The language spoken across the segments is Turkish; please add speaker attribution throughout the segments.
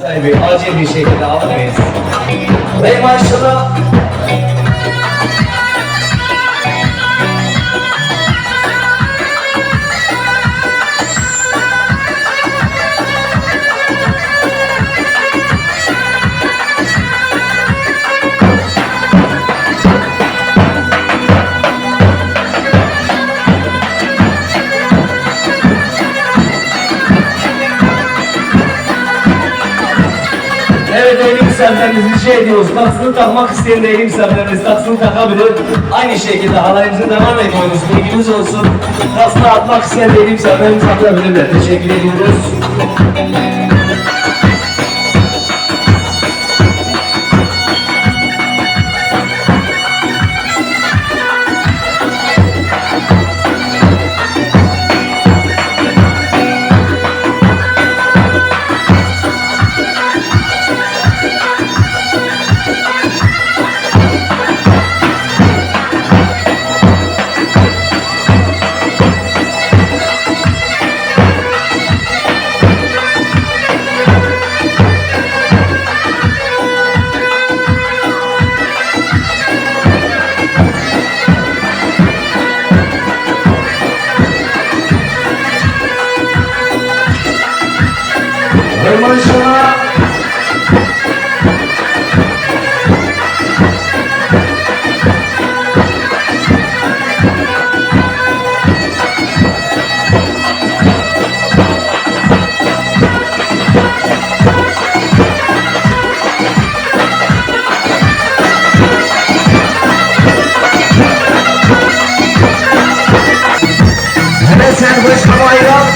Speaker 1: sahibi acil bir şekilde alamayız. Ve maşallah. Evet değerli misafirlerimiz rica ediyoruz. Taksını takmak isteyen değerli misafirlerimiz taksını takabilir. Aynı şekilde halayımıza devam ediyoruz. Bilginiz olsun. Taksını atmak isteyen değerli misafirlerimiz atabilirler. Teşekkür ediyoruz. Maşallah. Hemen sen baş havayla.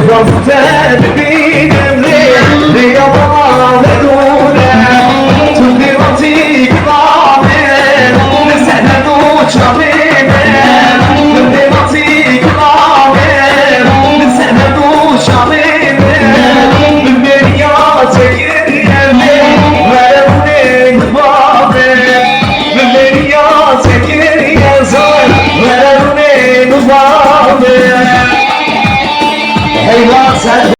Speaker 1: وفتان بيدمري يا بابا ودونا تبدي راسي كرامل نسعنا دوش عظيمين تبدي راسي كرامل نسعنا دوش عظيمين بالمريا سكر يمي ولوني نظامي بالمريا سكر يا زول ولوني نظامي حيوان